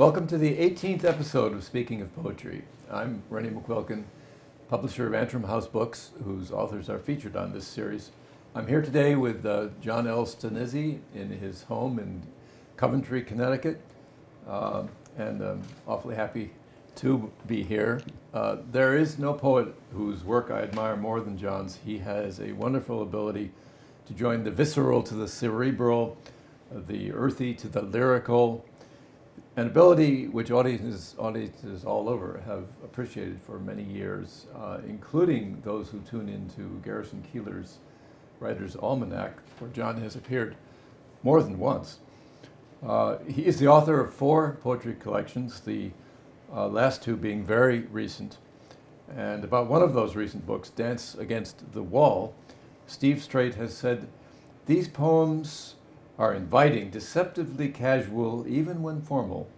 Welcome to the 18th episode of Speaking of Poetry. I'm Rennie McQuilkin, publisher of Antrim House Books, whose authors are featured on this series. I'm here today with John Stanizzi in his home in Coventry, Connecticut, and I'm awfully happy to be here. There is no poet whose work I admire more than John's. He has a wonderful ability to join the visceral to the cerebral, the earthy to the lyrical, an ability which audiences all over have appreciated for many years, including those who tune into Garrison Keillor's Writer's Almanac, where John has appeared more than once. He is the author of 4 poetry collections, the last 2 being very recent. And about one of those recent books, Dance Against the Wall, Steve Strait has said, "These poems are inviting, deceptively casual, even when formal.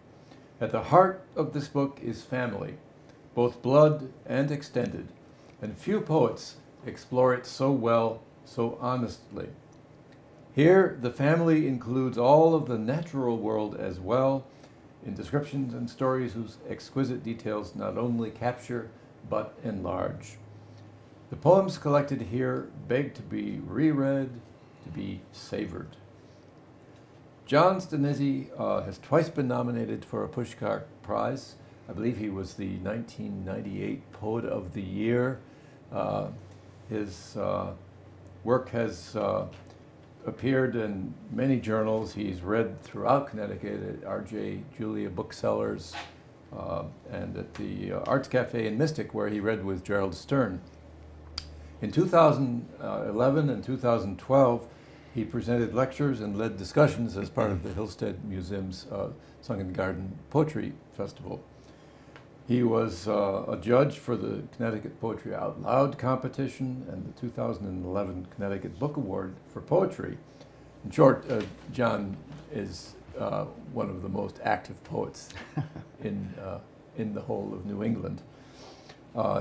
At the heart of this book is family, both blood and extended, and few poets explore it so well, so honestly. Here, the family includes all of the natural world as well, in descriptions and stories whose exquisite details not only capture, but enlarge. The poems collected here beg to be reread, to be savored." John Stanizzi has twice been nominated for a Pushcart Prize. I believe he was the 1998 Poet of the Year. His work has appeared in many journals. He's read throughout Connecticut at R.J. Julia Booksellers and at the Arts Cafe in Mystic, where he read with Gerald Stern. In 2011 and 2012, he presented lectures and led discussions as part of the Hillstead Museum's Song and Garden Poetry Festival. He was a judge for the Connecticut Poetry Out Loud competition and the 2011 Connecticut Book Award for Poetry. In short, John is one of the most active poets in the whole of New England.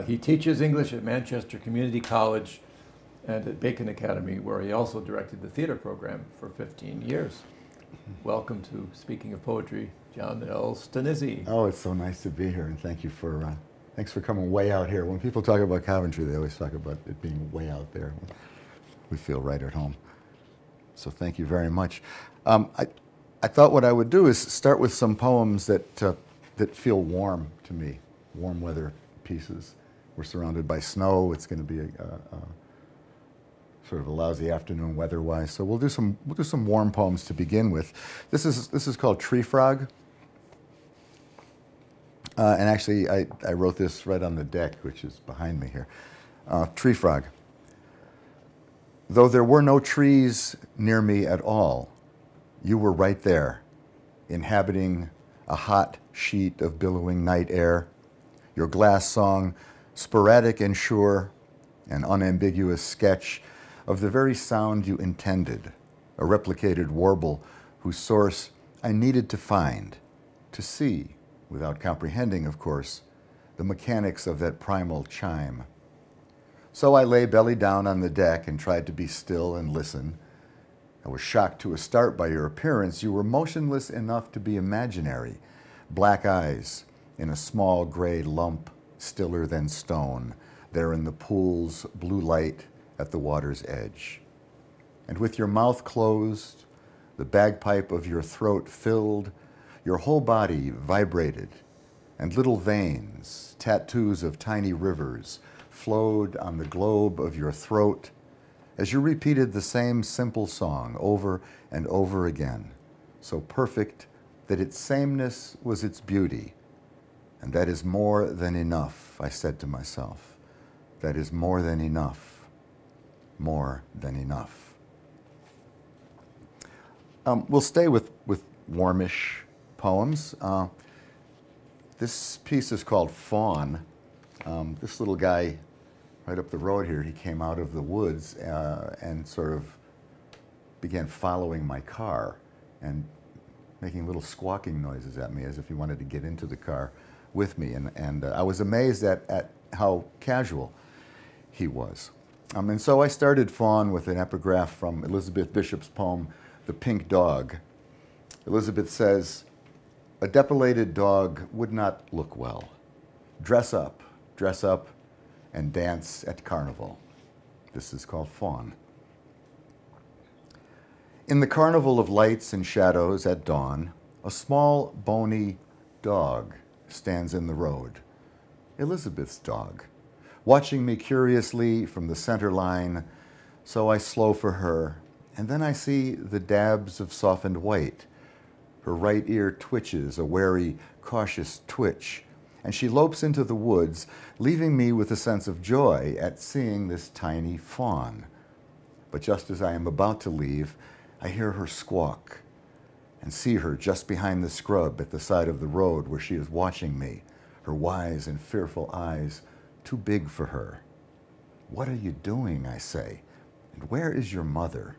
He teaches English at Manchester Community College and at Bacon Academy, where he also directed the theater program for 15 years. Welcome to Speaking of Poetry, John L. Stanizzi. Oh, it's so nice to be here, and thank you for, thanks for coming way out here. When people talk about Coventry, they always talk about it being way out there. We feel right at home. So thank you very much. I thought what I would do is start with some poems that feel warm to me, warm weather pieces. We're surrounded by snow. It's going to be sort of a lousy afternoon weather-wise, so we'll do some warm poems to begin with. This is called Tree Frog, and actually I wrote this right on the deck, which is behind me here. Tree Frog. Though there were no trees near me at all, you were right there, inhabiting a hot sheet of billowing night air. Your glass song, sporadic and sure, an unambiguous sketch of the very sound you intended, a replicated warble whose source I needed to find, to see, without comprehending, of course, the mechanics of that primal chime. So I lay belly down on the deck and tried to be still and listen. I was shocked to a start by your appearance. You were motionless enough to be imaginary, black eyes in a small gray lump, stiller than stone, there in the pool's blue light at the water's edge. And with your mouth closed, the bagpipe of your throat filled, your whole body vibrated, and little veins, tattoos of tiny rivers, flowed on the globe of your throat as you repeated the same simple song over and over again, so perfect that its sameness was its beauty. And that is more than enough, I said to myself. That is more than enough. More than enough. We'll stay with warmish poems. This piece is called Fawn. This little guy right up the road here, he came out of the woods and sort of began following my car and making little squawking noises at me as if he wanted to get into the car with me. And I was amazed at how casual he was. And so I started Fawn with an epigraph from Elizabeth Bishop's poem, The Pink Dog. Elizabeth says, A depilated dog would not look well. Dress up, and dance at carnival. This is called fawn. In the carnival of lights and shadows at dawn, a small, bony dog stands in the road. Elizabeth's dog, watching me curiously from the center line, so I slow for her, and then I see the dabs of softened white. Her right ear twitches, a wary, cautious twitch, and she lopes into the woods, leaving me with a sense of joy at seeing this tiny fawn. But just as I am about to leave, I hear her squawk and see her just behind the scrub at the side of the road where she is watching me, her wise and fearful eyes too big for her. "What are you doing?" I say, "and where is your mother?"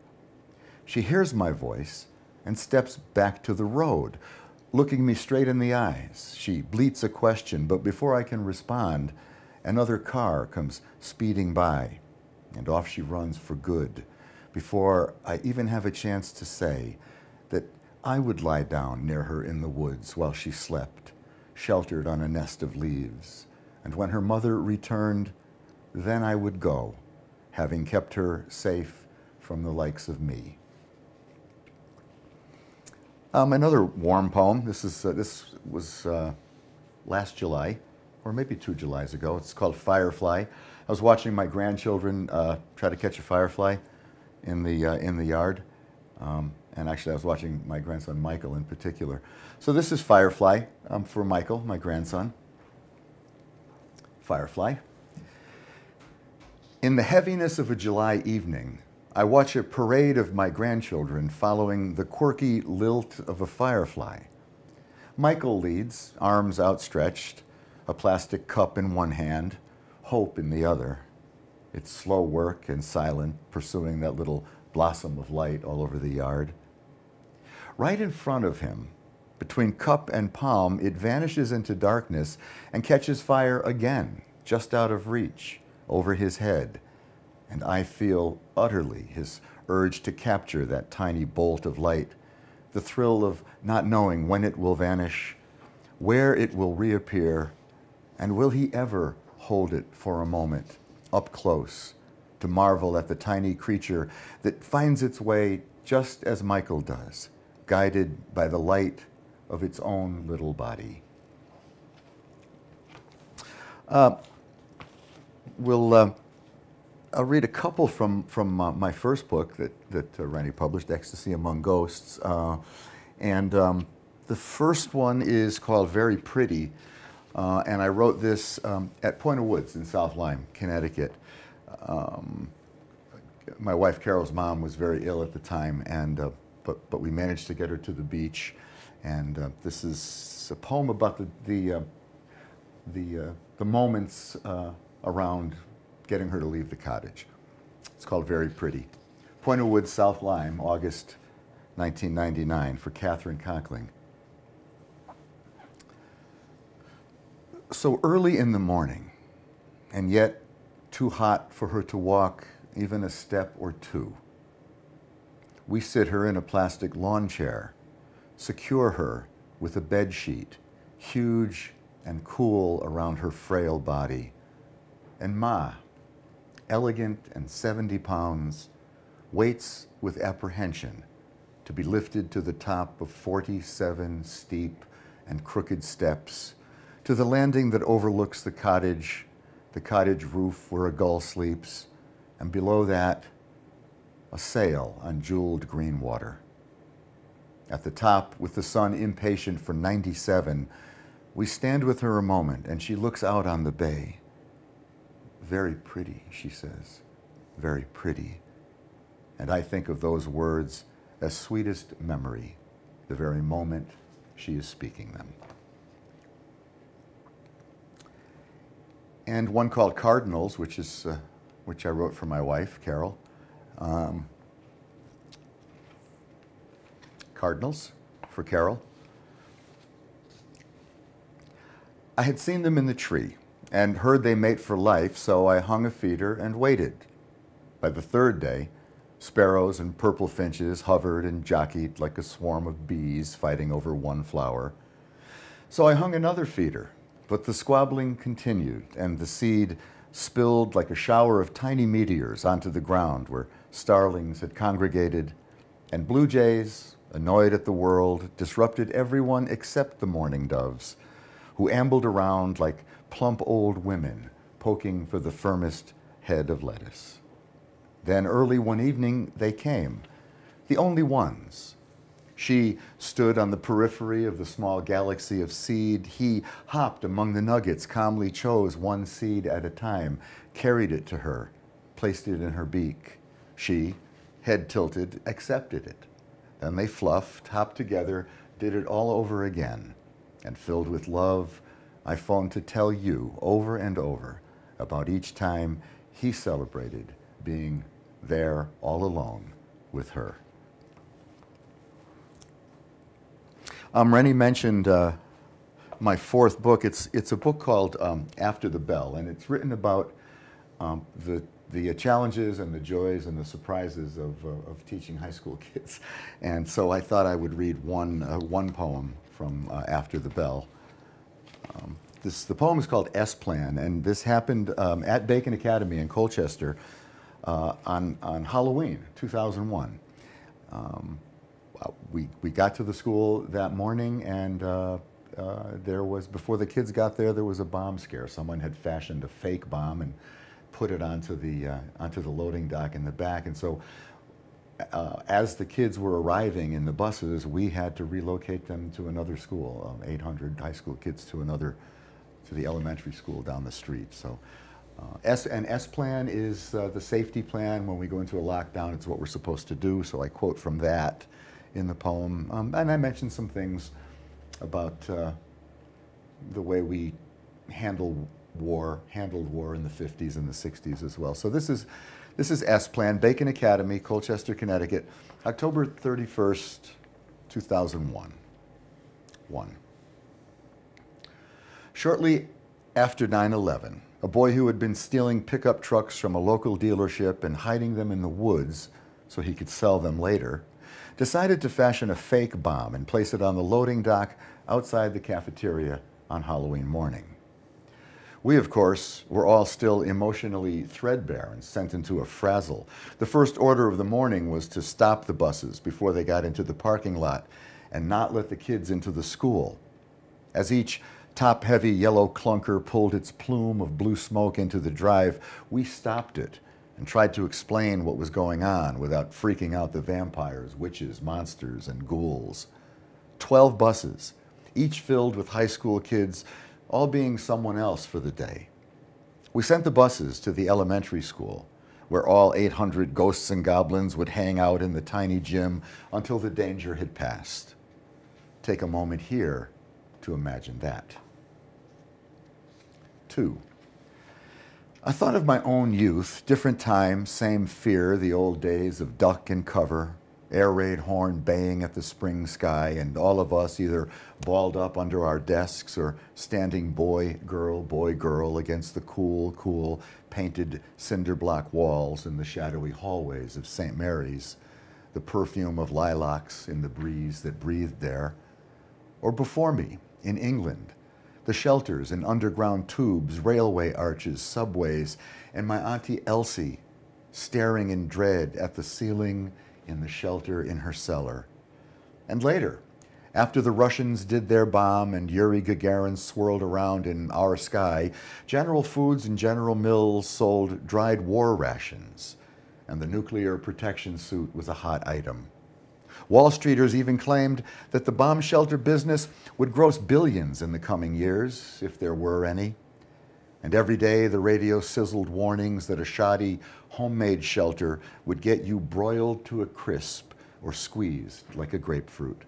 She hears my voice and steps back to the road, looking me straight in the eyes. She bleats a question, but before I can respond, another car comes speeding by, and off she runs for good, before I even have a chance to say that I would lie down near her in the woods while she slept, sheltered on a nest of leaves. And when her mother returned, then I would go, having kept her safe from the likes of me. Another warm poem. This was last July, or maybe 2 Julys ago. It's called Firefly. I was watching my grandchildren try to catch a firefly in the yard, and actually I was watching my grandson Michael in particular. So this is Firefly for Michael, my grandson. Firefly. In the heaviness of a July evening, I watch a parade of my grandchildren following the quirky lilt of a firefly. Michael leads, arms outstretched, a plastic cup in one hand, hope in the other. It's slow work and silent, pursuing that little blossom of light all over the yard. Right in front of him, between cup and palm, it vanishes into darkness and catches fire again, just out of reach, over his head. And I feel utterly his urge to capture that tiny bolt of light, the thrill of not knowing when it will vanish, where it will reappear, and will he ever hold it for a moment, up close, to marvel at the tiny creature that finds its way just as Michael does, guided by the light of its own little body. I'll read a couple from my first book that Rennie published, Ecstasy Among Ghosts. The first one is called Very Pretty, and I wrote this at Point of Woods in South Lyme, Connecticut. My wife Carol's mom was very ill at the time, and but we managed to get her to the beach. And this is a poem about the moments around getting her to leave the cottage. It's called Very Pretty. Point of Woods, South Lyme, August 1999, for Catherine Cockling. So early in the morning, and yet too hot for her to walk even a step or two, we sit her in a plastic lawn chair, secure her with a bed sheet, huge and cool around her frail body. And Ma, elegant and 70 pounds, waits with apprehension to be lifted to the top of 47 steep and crooked steps, to the landing that overlooks the cottage roof where a gull sleeps, and below that, a sail on jeweled green water. At the top, with the sun impatient for 97, we stand with her a moment, and she looks out on the bay. Very pretty, she says, very pretty. And I think of those words as sweetest memory, the very moment she is speaking them. And one called Cardinals, which I wrote for my wife, Carol. Cardinals for Carol. I had seen them in the tree and heard they mate for life, so I hung a feeder and waited. By the third day, sparrows and purple finches hovered and jockeyed like a swarm of bees fighting over one flower. So I hung another feeder, but the squabbling continued, and the seed spilled like a shower of tiny meteors onto the ground where starlings had congregated, and blue jays, annoyed at the world, disrupted everyone except the mourning doves, who ambled around like plump old women poking for the firmest head of lettuce. Then early one evening they came, the only ones. She stood on the periphery of the small galaxy of seed. He hopped among the nuggets, calmly chose one seed at a time, carried it to her, placed it in her beak. She, head tilted, accepted it. Then they fluffed, hopped together, did it all over again. And filled with love, I phoned to tell you over and over about each time he celebrated being there all alone with her. Rennie mentioned my fourth book. It's a book called After the Bell, and it's written about the challenges and the joys and the surprises of teaching high school kids. And so I thought I would read one poem from After the Bell. The poem is called S-Plan, and this happened at Bacon Academy in Colchester on Halloween, 2001. We got to the school that morning, and there was, before the kids got there was a bomb scare. Someone had fashioned a fake bomb and put it onto the loading dock in the back. And so as the kids were arriving in the buses, we had to relocate them to another school, 800 high school kids to the elementary school down the street. So S-Plan is the safety plan. When we go into a lockdown, it's what we're supposed to do. So I quote from that in the poem. And I mentioned some things about the way we handled war in the 50s and the 60s as well. So this is S-Plan, Bacon Academy, Colchester, Connecticut, October 31st, 2001. 1. Shortly after 9/11, a boy who had been stealing pickup trucks from a local dealership and hiding them in the woods so he could sell them later, decided to fashion a fake bomb and place it on the loading dock outside the cafeteria on Halloween morning. We, of course, were all still emotionally threadbare and sent into a frazzle. The first order of the morning was to stop the buses before they got into the parking lot and not let the kids into the school. As each top-heavy yellow clunker pulled its plume of blue smoke into the drive, we stopped it and tried to explain what was going on without freaking out the vampires, witches, monsters, and ghouls. 12 buses, each filled with high school kids, all being someone else for the day. We sent the buses to the elementary school, where all 800 ghosts and goblins would hang out in the tiny gym until the danger had passed. Take a moment here to imagine that. 2. I thought of my own youth, different time, same fear, the old days of duck and cover, air raid horn baying at the spring sky, and all of us either balled up under our desks or standing boy, girl against the cool, painted cinder block walls in the shadowy hallways of St. Mary's, the perfume of lilacs in the breeze that breathed there. Or before me, in England, the shelters and underground tubes, railway arches, subways, and my Auntie Elsie staring in dread at the ceiling in the shelter in her cellar. And later, after the Russians did their bomb and Yuri Gagarin swirled around in our sky, General Foods and General Mills sold dried war rations, and the nuclear protection suit was a hot item. Wall Streeters even claimed that the bomb shelter business would gross billions in the coming years, if there were any. And every day the radio sizzled warnings that a shoddy homemade shelter would get you broiled to a crisp or squeezed like a grapefruit.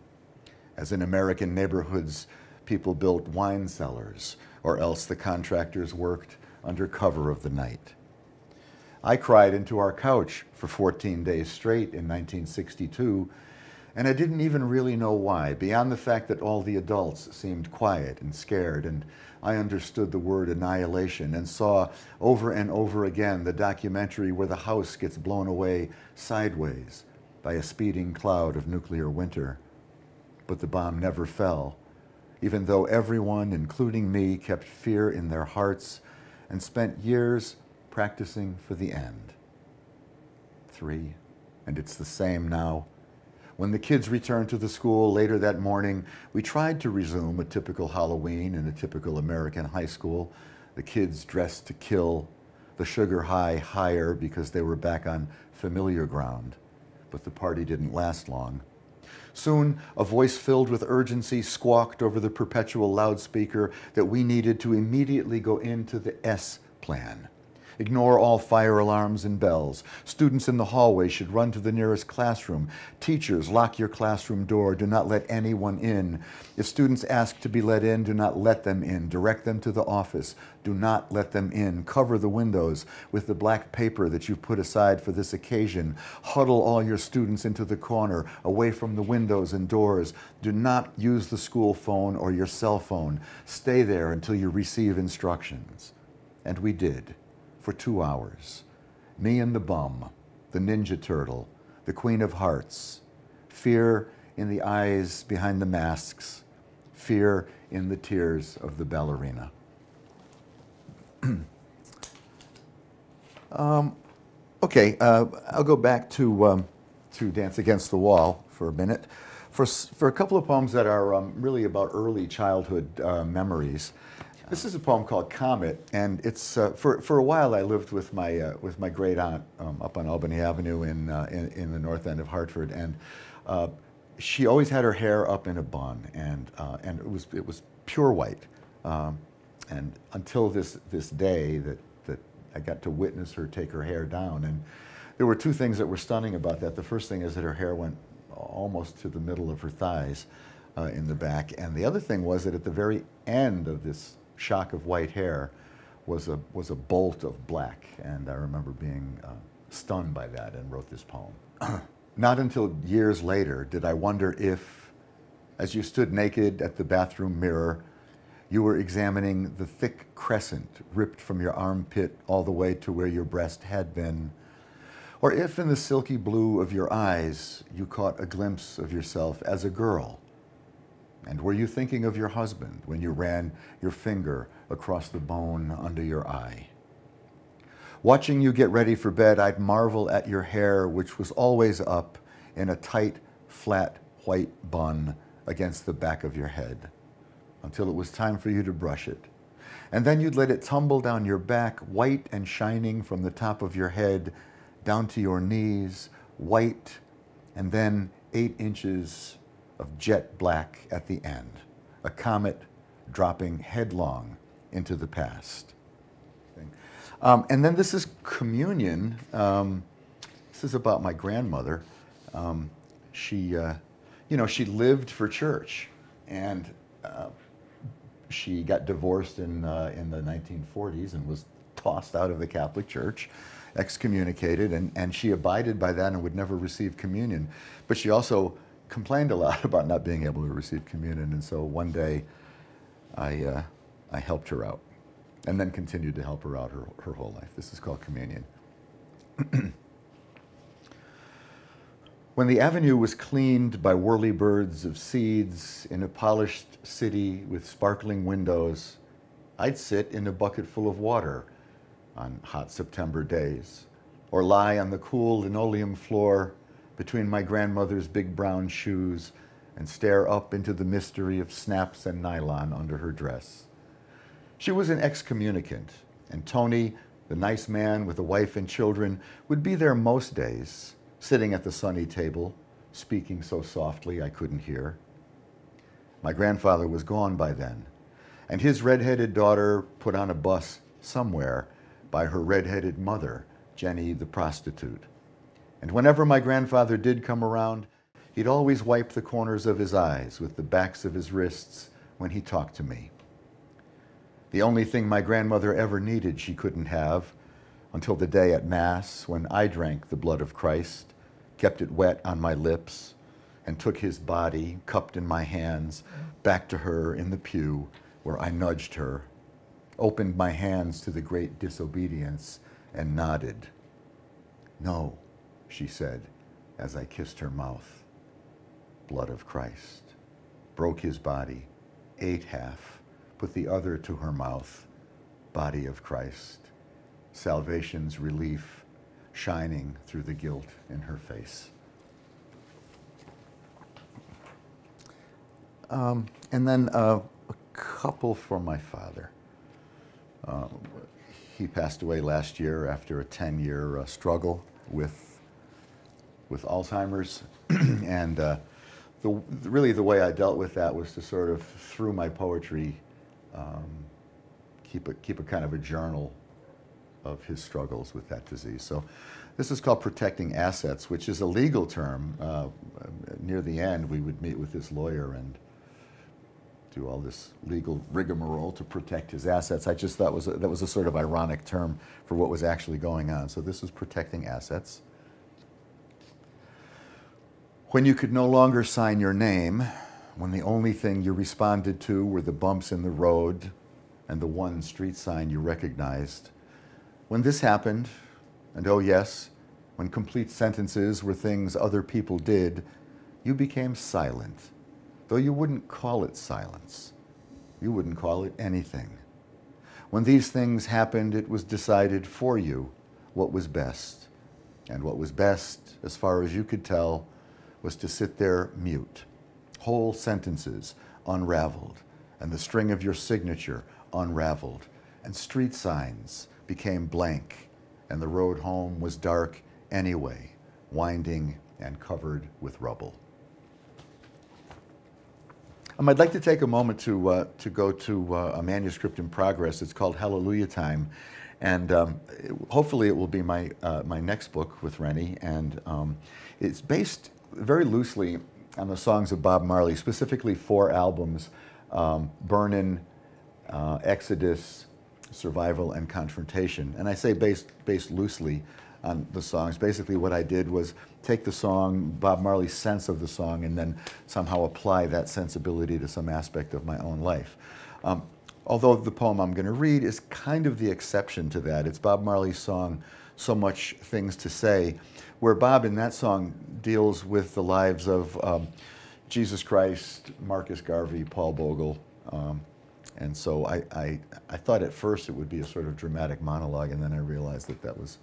As in American neighborhoods, people built wine cellars, or else the contractors worked under cover of the night. I cried into our couch for 14 days straight in 1962, and I didn't even really know why, beyond the fact that all the adults seemed quiet and scared, and I understood the word annihilation and saw over and over again the documentary where the house gets blown away sideways by a speeding cloud of nuclear winter. But the bomb never fell, even though everyone, including me, kept fear in their hearts and spent years practicing for the end. 3, and it's the same now. When the kids returned to the school later that morning, we tried to resume a typical Halloween in a typical American high school. The kids dressed to kill, the sugar high higher because they were back on familiar ground. But the party didn't last long. Soon, a voice filled with urgency squawked over the perpetual loudspeaker that we needed to immediately go into the S plan. Ignore all fire alarms and bells. Students in the hallway should run to the nearest classroom. Teachers, lock your classroom door. Do not let anyone in. If students ask to be let in, do not let them in. Direct them to the office. Do not let them in. Cover the windows with the black paper that you've put aside for this occasion. Huddle all your students into the corner, away from the windows and doors. Do not use the school phone or your cell phone. Stay there until you receive instructions. And we did. For 2 hours. Me and the bum, the Ninja Turtle, the Queen of Hearts, fear in the eyes behind the masks, fear in the tears of the ballerina. Okay, I'll go back to Dance Against the Wall for a minute. For a couple of poems that are really about early childhood memories. This is a poem called Comet, and it's for a while I lived with my great aunt up on Albany Avenue in the north end of Hartford, and she always had her hair up in a bun, and it was pure white, and until this day that I got to witness her take her hair down, and there were 2 things that were stunning about that. The first thing is that her hair went almost to the middle of her thighs in the back, and the other thing was that at the very end of this shock of white hair was a bolt of black, and I remember being stunned by that and wrote this poem. Not until years later did I wonder if, as you stood naked at the bathroom mirror, you were examining the thick crescent ripped from your armpit all the way to where your breast had been, or if in the silky blue of your eyes you caught a glimpse of yourself as a girl. And were you thinking of your husband when you ran your finger across the bone under your eye? Watching you get ready for bed, I'd marvel at your hair, which was always up in a tight, flat, white bun against the back of your head, until it was time for you to brush it. And then you'd let it tumble down your back, white and shining from the top of your head down to your knees, white, and then 8 inches of jet black at the end, a comet dropping headlong into the past. And then this is Communion. This is about my grandmother. She lived for church, and she got divorced in the 1940s and was tossed out of the Catholic Church, excommunicated, and she abided by that and would never receive communion. But she also complained a lot about not being able to receive communion, and so one day I helped her out, and then continued to help her out her whole life. This is called Communion. When the avenue was cleaned by whirlybirds of seeds in a polished city with sparkling windows, I'd sit in a bucket full of water on hot September days, or lie on the cool linoleum floor between my grandmother's big brown shoes and stare up into the mystery of snaps and nylon under her dress. She was an excommunicant, and Tony, the nice man with a wife and children, would be there most days, sitting at the sunny table, speaking so softly I couldn't hear. My grandfather was gone by then, and his red-headed daughter put on a bus somewhere by her red-headed mother, Jenny the prostitute. And whenever my grandfather did come around, he'd always wipe the corners of his eyes with the backs of his wrists when he talked to me. The only thing my grandmother ever needed she couldn't have, until the day at Mass when I drank the blood of Christ, kept it wet on my lips, and took his body, cupped in my hands, back to her in the pew where I nudged her, opened my hands to the great disobedience, and nodded. "No," she said, as I kissed her mouth. "Blood of Christ broke his body ate half, put the other to her mouth, body of Christ, salvation's relief shining through the guilt in her face. And then a couple for my father. He passed away last year after a 10-year struggle with Alzheimer's. And really the way I dealt with that was to sort of, through my poetry, keep a kind of a journal of his struggles with that disease. So this is called protecting assets, which is a legal term. Near the end, we would meet with this lawyer and do all this legal rigmarole to protect his assets. I just thought that was a sort of ironic term for what was actually going on. So this is protecting assets. When you could no longer sign your name, when the only thing you responded to were the bumps in the road and the one street sign you recognized, when this happened, and oh yes, when complete sentences were things other people did, you became silent. Though you wouldn't call it silence. You wouldn't call it anything. When these things happened, it was decided for you what was best. And what was best, as far as you could tell, was to sit there mute. Whole sentences unraveled, and the string of your signature unraveled, and street signs became blank, and the road home was dark anyway, winding and covered with rubble. I'd like to take a moment to go to a manuscript in progress. It's called Hallelujah Time, and hopefully it will be my next book with Rennie. And it's based very loosely on the songs of Bob Marley, specifically 4 albums: Burnin', Exodus, Survival, and Confrontation. And I say based loosely on the songs. Basically what I did was take the song, Bob Marley's sense of the song, and then somehow apply that sensibility to some aspect of my own life. Although the poem I'm going to read is kind of the exception to that. It's Bob Marley's song, So Much Things to Say, where Bob in that song deals with the lives of Jesus Christ, Marcus Garvey, Paul Bogle. And so I thought at first it would be a sort of dramatic monologue, and then I realized that that was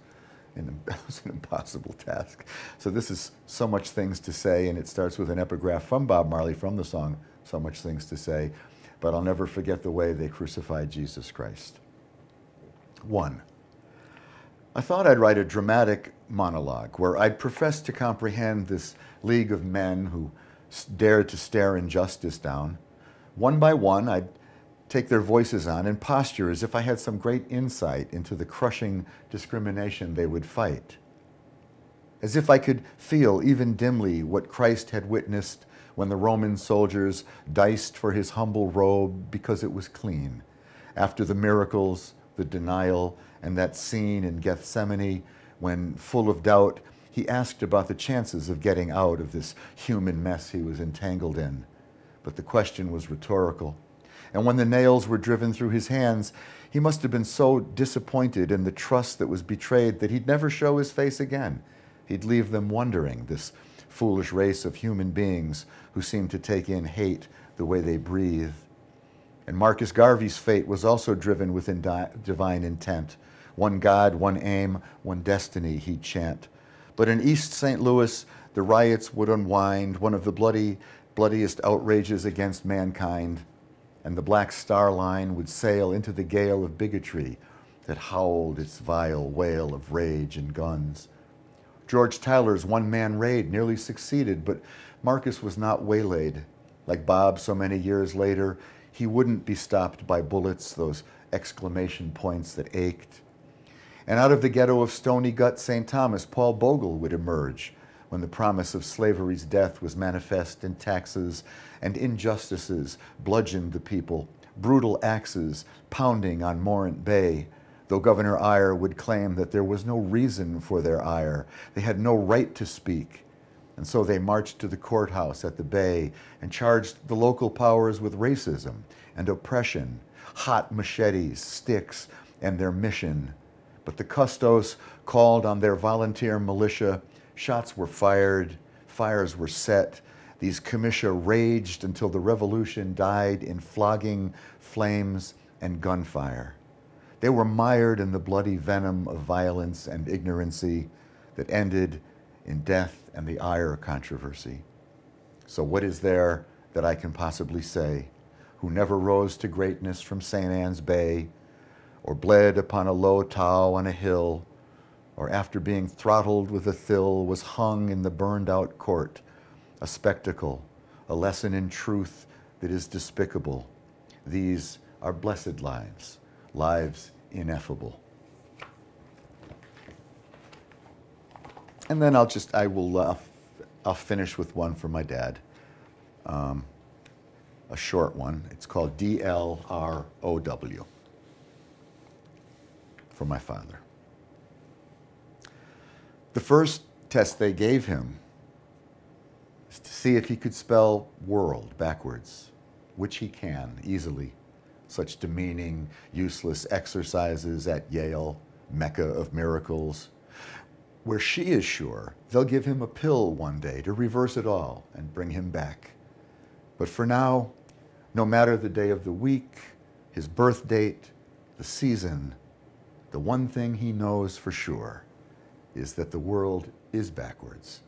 an impossible task. So this is So Much Things to Say, and it starts with an epigraph from Bob Marley from the song So Much Things to Say, but I'll never forget the way they crucified Jesus Christ. 1. I thought I'd write a dramatic monologue where I'd profess to comprehend this league of men who dared to stare injustice down. One by one, I'd take their voices on and posture as if I had some great insight into the crushing discrimination they would fight. As if I could feel even dimly what Christ had witnessed when the Roman soldiers diced for his humble robe because it was clean, after the miracles, the denial, and that scene in Gethsemane when, full of doubt, he asked about the chances of getting out of this human mess he was entangled in. But the question was rhetorical. And when the nails were driven through his hands, he must have been so disappointed in the trust that was betrayed that he'd never show his face again. He'd leave them wondering, this foolish race of human beings who seemed to take in hate the way they breathe. And Marcus Garvey's fate was also driven within divine intent. One God, one aim, one destiny, he'd chant. But in East St. Louis, the riots would unwind, one of the bloodiest outrages against mankind, and the Black Star Line would sail into the gale of bigotry that howled its vile wail of rage and guns. George Tyler's one-man raid nearly succeeded, but Marcus was not waylaid. Like Bob so many years later, he wouldn't be stopped by bullets, those exclamation points that ached. And out of the ghetto of Stony Gut, St. Thomas, Paul Bogle would emerge when the promise of slavery's death was manifest in taxes and injustices bludgeoned the people, brutal axes pounding on Morant Bay, though Governor Eyre would claim that there was no reason for their ire. They had no right to speak. And so they marched to the courthouse at the Bay and charged the local powers with racism and oppression, hot machetes, sticks, and their mission. But the custos called on their volunteer militia. Shots were fired, fires were set, These comitia raged until the revolution died in flogging, flames, and gunfire. They were mired in the bloody venom of violence and ignorancy that ended in death and the ire controversy. So what is there that I can possibly say, who never rose to greatness from St. Anne's Bay, or bled upon a low tow on a hill, or after being throttled with a thill was hung in the burned out court, a spectacle, a lesson in truth that is despicable. These are blessed lives, lives ineffable. And then I'll finish with one for my dad, a short one. It's called DLROW, for my father. The first test they gave him is to see if he could spell world backwards, which he can easily. Such demeaning, useless exercises at Yale, Mecca of miracles, where she is sure they'll give him a pill one day to reverse it all and bring him back. But for now, no matter the day of the week, his birth date, the season, the one thing he knows for sure is that the world is backwards,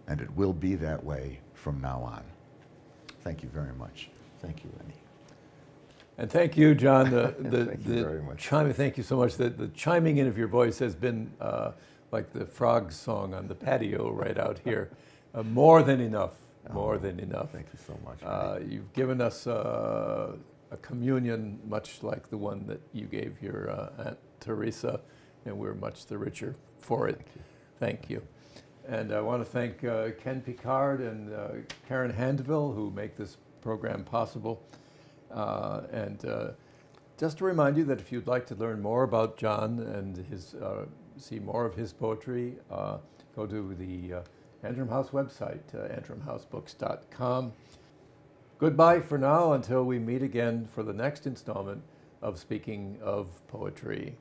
and it will be that way from now on. Thank you very much. Thank you, Rennie. And thank you, John. Thank you very much. Thank you so much. The chiming in of your voice has been like the frog song on the patio right out here. More than enough. More than enough. Thank you so much. You've given us a communion much like the one that you gave your Aunt Teresa, and we're much the richer for it. Thank you. And I want to thank Ken Picard and Karen Handeville, who make this program possible. Just to remind you that if you'd like to learn more about John and see more of his poetry, go to the Antrim House website, antrimhousebooks.com. Goodbye for now until we meet again for the next installment of Speaking of Poetry.